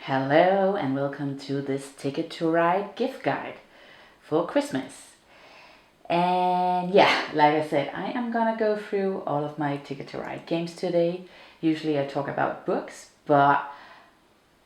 Hello and welcome to this Ticket to Ride gift guide for Christmas. And yeah, like I said, I am gonna go through all of my Ticket to Ride games today. Usually I talk about books, but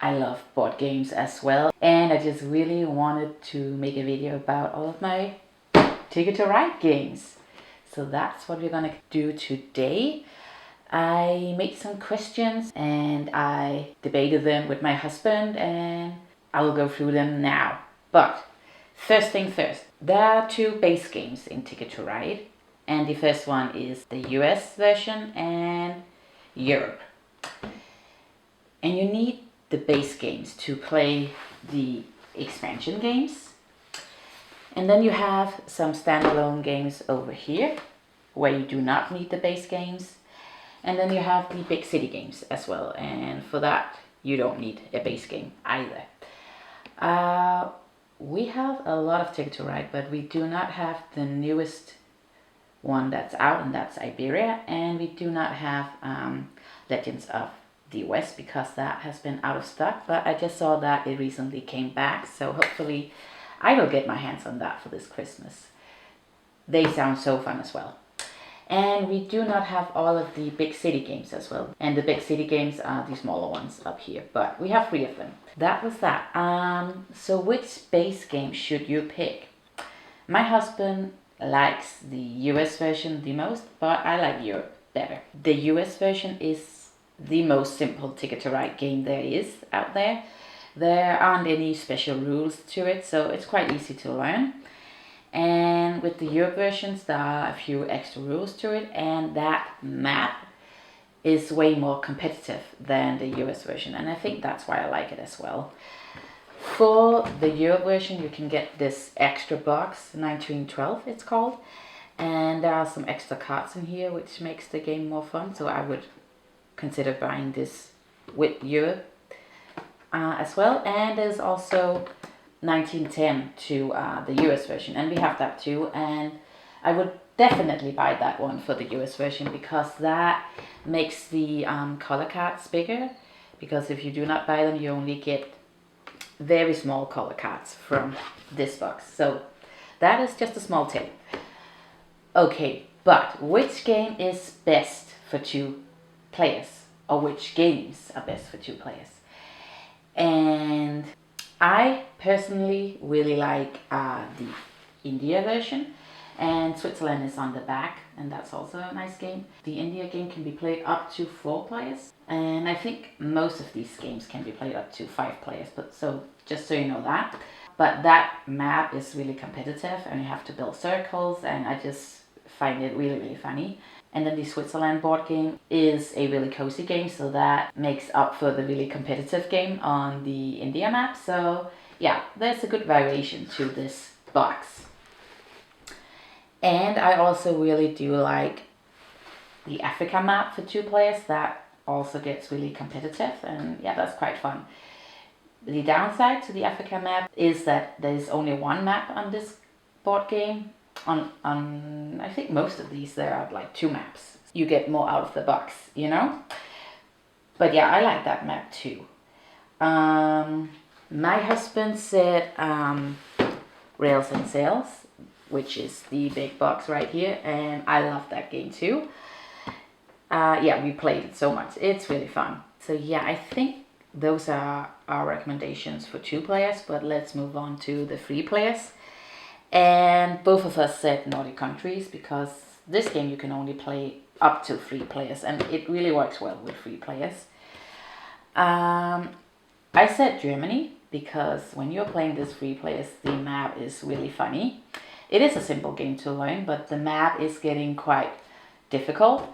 I love board games as well. And I just really wanted to make a video about all of my Ticket to Ride games. So that's what we're gonna do today. I made some questions and I debated them with my husband and I will go through them now. But first thing first, there are two base games in Ticket to Ride, and the first one is the US version and Europe. And you need the base games to play the expansion games. And then you have some standalone games over here where you do not need the base games. And then you have the big city games as well, and for that you don't need a base game either. We have a lot of Ticket to Ride, but we do not have the newest one that's out, and that's Iberia, and we do not have Legends of the West because that has been out of stock, but I just saw that it recently came back, so hopefully I will get my hands on that for this Christmas. They sound so fun as well. And we do not have all of the big city games as well. And the big city games are the smaller ones up here. But we have 3 of them. That was that. So which base game should you pick? My husband likes the US version the most, but I like Europe better. The US version is the most simple Ticket to Ride game there is out there. There aren't any special rules to it, so it's quite easy to learn. And with the Europe versions, there are a few extra rules to it, and that map is way more competitive than the US version, and I think that's why I like it as well. For the Europe version, you can get this extra box, 1912 it's called, and there are some extra cards in here which makes the game more fun, so I would consider buying this with Europe as well. And there's also 1910 to the US version, and we have that too, and I would definitely buy that one for the US version because that makes the color cards bigger, because if you do not buy them you only get very small color cards from this box, so that is just a small tip. Okay, but which game is best for 2 players, or which games are best for 2 players? And I personally really like the India version, and Switzerland is on the back, and that's also a nice game. The India game can be played up to 4 players, and I think most of these games can be played up to 5 players, but so just so you know that. But that map is really competitive, and you have to build circles, and I just find it really funny. And then the Switzerland board game is a really cozy game, so that makes up for the really competitive game on the India map. So yeah, there's a good variation to this box. And I also really do like the Africa map for 2 players. That also gets really competitive, and yeah, that's quite fun. The downside to the Africa map is that there's only 1 map on this board game. On I think most of these there are like 2 maps. You get more out of the box, you know? But yeah, I like that map too. My husband said Rails and Sails, which is the big box right here, and I love that game too. Yeah, we played it so much. It's really fun. So yeah, I think those are our recommendations for 2 players, but let's move on to the 3 players. And both of us said Nordic countries because this game you can only play up to 3 players, and it really works well with 3 players. I said Germany because when you're playing this 3 players, the map is really funny. It is a simple game to learn, but the map is getting quite difficult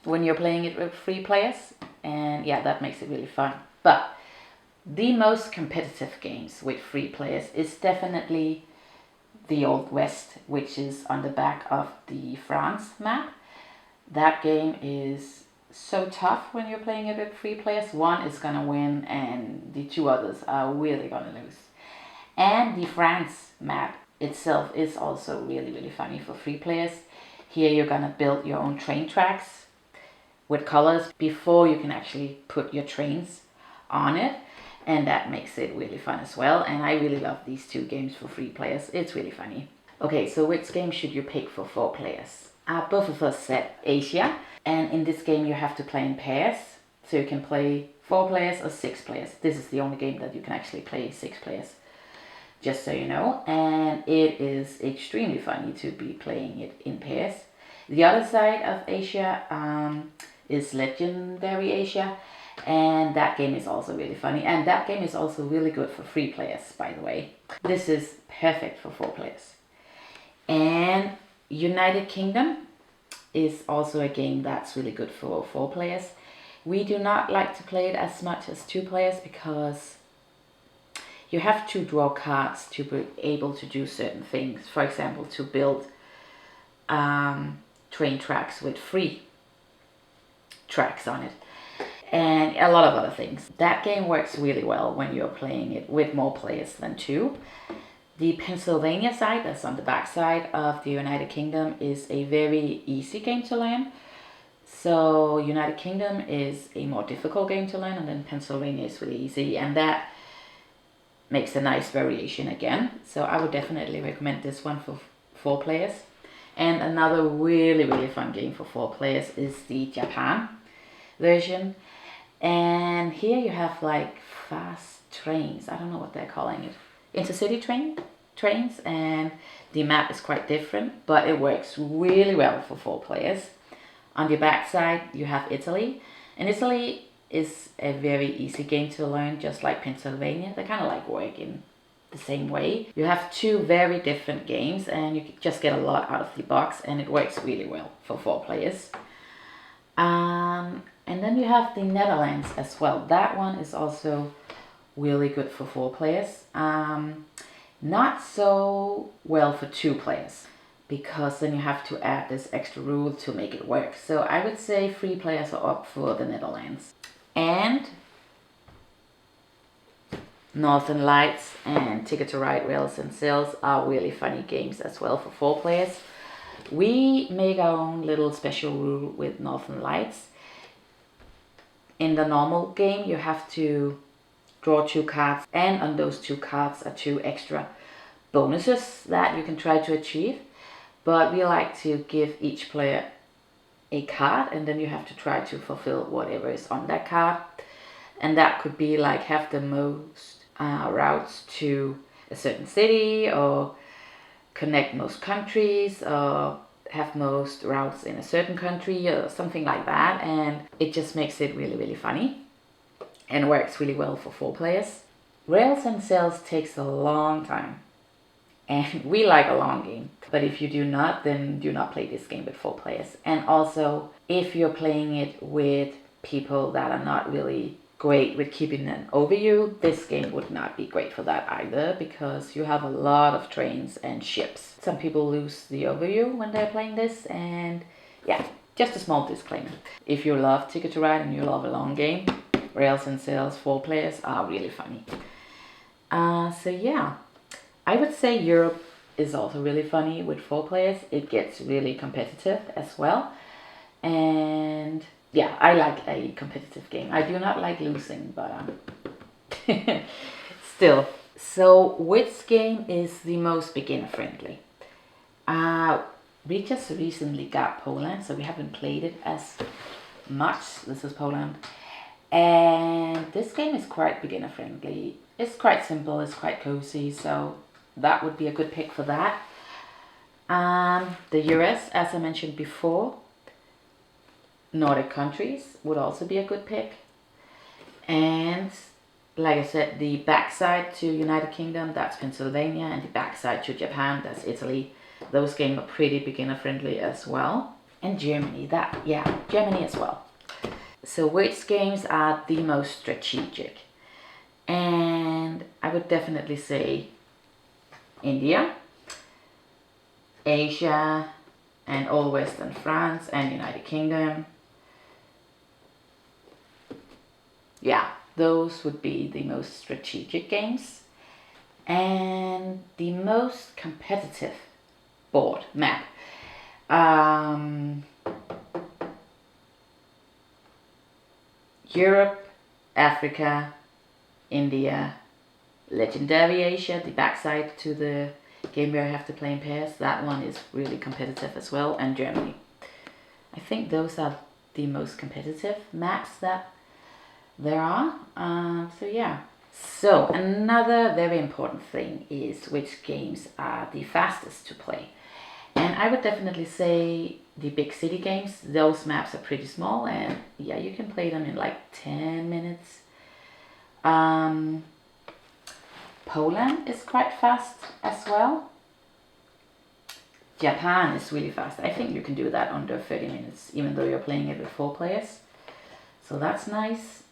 when you're playing it with 3 players, and yeah, that makes it really fun. But the most competitive games with 3 players is definitely the Old West, which is on the back of the France map. That game is so tough when you're playing it with 3 players. One is gonna win and the 2 others are really gonna lose. And the France map itself is also really funny for 3 players. Here you're gonna build your own train tracks with colors before you can actually put your trains on it. and that makes it really fun as well. And I really love these two games for 3 players. It's really funny. Okay, so which game should you pick for 4 players? Both of us said Asia, and in this game you have to play in pairs, so you can play 4 players or 6 players. This is the only game that you can actually play 6 players, just so you know, and it is extremely funny to be playing it in pairs. The other side of Asia is Legendary Asia, and that game is also really funny, and that game is also really good for 3 players, by the way. This is perfect for 4 players. And United Kingdom is also a game that's really good for 4 players. We do not like to play it as much as 2 players because you have to draw cards to be able to do certain things. For example, to build train tracks with 3 tracks on it, and a lot of other things. That game works really well when you're playing it with more players than 2. The Pennsylvania side, that's on the back side of the United Kingdom, is a very easy game to learn. So United Kingdom is a more difficult game to learn, and then Pennsylvania is really easy, and that makes a nice variation again. So I would definitely recommend this one for 4 players. And another really, really fun game for 4 players is the Japan version. And here you have like fast trains. I don't know what they're calling it. Intercity trains, and the map is quite different, but it works really well for 4 players. On the back side you have Italy, and Italy is a very easy game to learn, just like Pennsylvania. They kind of like work in the same way. You have 2 very different games, and you just get a lot out of the box, and it works really well for 4 players. And then you have the Netherlands as well. That one is also really good for 4 players. Not so well for 2 players, because then you have to add this extra rule to make it work. So I would say 3 players are up for the Netherlands. And Northern Lights and Ticket to Ride, Rails and Sails are really funny games as well for 4 players. We make our own little special rule with Northern Lights. In the normal game you have to draw 2 cards, and on those 2 cards are 2 extra bonuses that you can try to achieve. But we like to give each player a card, and then you have to try to fulfill whatever is on that card. And that could be like have the most routes to a certain city, or connect most countries, or have most routes in a certain country, or something like that. And it just makes it really, really funny and works really well for 4 players. Rails and Sails takes a long time, and we like a long game. But if you do not, then do not play this game with 4 players. And also, if you're playing it with people that are not really great with keeping an overview, this game would not be great for that either, because you have a lot of trains and ships. Some people lose the overview when they're playing this, and yeah, just a small disclaimer. If you love Ticket to Ride and you love a long game, Rails and Sails 4 players are really funny. So yeah, I would say Europe is also really funny with 4 players. It gets really competitive as well. And yeah, I like a competitive game. I do not like losing, but still. So which game is the most beginner friendly? We just recently got Poland, so we haven't played it as much. This is Poland. And this game is quite beginner friendly. It's quite simple, it's quite cozy, so that would be a good pick for that. The US, as I mentioned before, Nordic countries would also be a good pick. And like I said, the backside to United Kingdom, that's Pennsylvania, and the backside to Japan, that's Italy. Those games are pretty beginner friendly as well. And Germany, Germany as well. So which games are the most strategic? And I would definitely say India, Asia, and all Western France and United Kingdom. Yeah, those would be the most strategic games. And the most competitive board map. Europe, Africa, India, Legendary Asia, the backside to the game where I have to play in pairs. That one is really competitive as well, and Germany. I think those are the most competitive maps that there are. So yeah. So another very important thing is which games are the fastest to play. And I would definitely say the big city games, those maps are pretty small, and yeah, you can play them in like 10 minutes. Poland is quite fast as well. Japan is really fast. I think you can do that under 30 minutes, even though you're playing it with 4 players. So that's nice.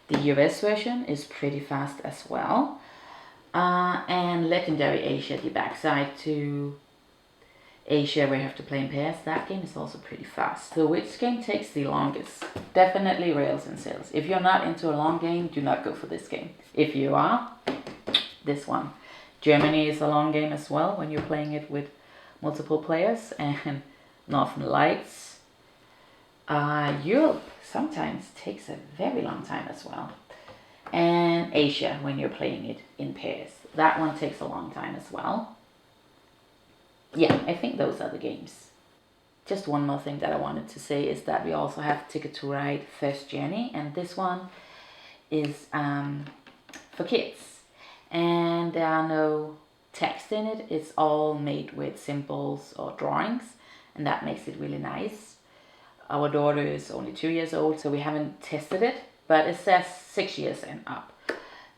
The US version is pretty fast as well. And Legendary Asia, the backside to Asia where you have to play in pairs, that game is also pretty fast. So which game takes the longest? Definitely Rails and Sails. If you're not into a long game, do not go for this game. If you are, this one. Germany is a long game as well when you're playing it with multiple players. And Northern Lights. Europe sometimes takes a very long time as well. And Asia when you're playing it in pairs. That one takes a long time as well. Yeah, I think those are the games. Just one more thing that I wanted to say is that we also have Ticket to Ride First Journey, and this one is for kids. And there are no text in it. It's all made with symbols or drawings, and that makes it really nice. Our daughter is only 2 years old, so we haven't tested it, but it says 6 years and up.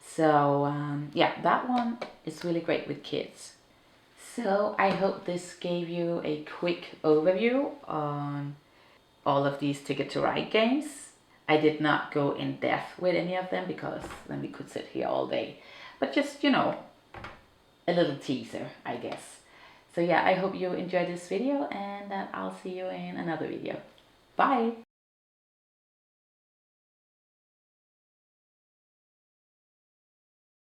So yeah, that one is really great with kids. So I hope this gave you a quick overview on all of these Ticket to Ride games. I did not go in depth with any of them because then we could sit here all day. But just, you know, a little teaser, I guess. So yeah, I hope you enjoyed this video, and I'll see you in another video. Bye!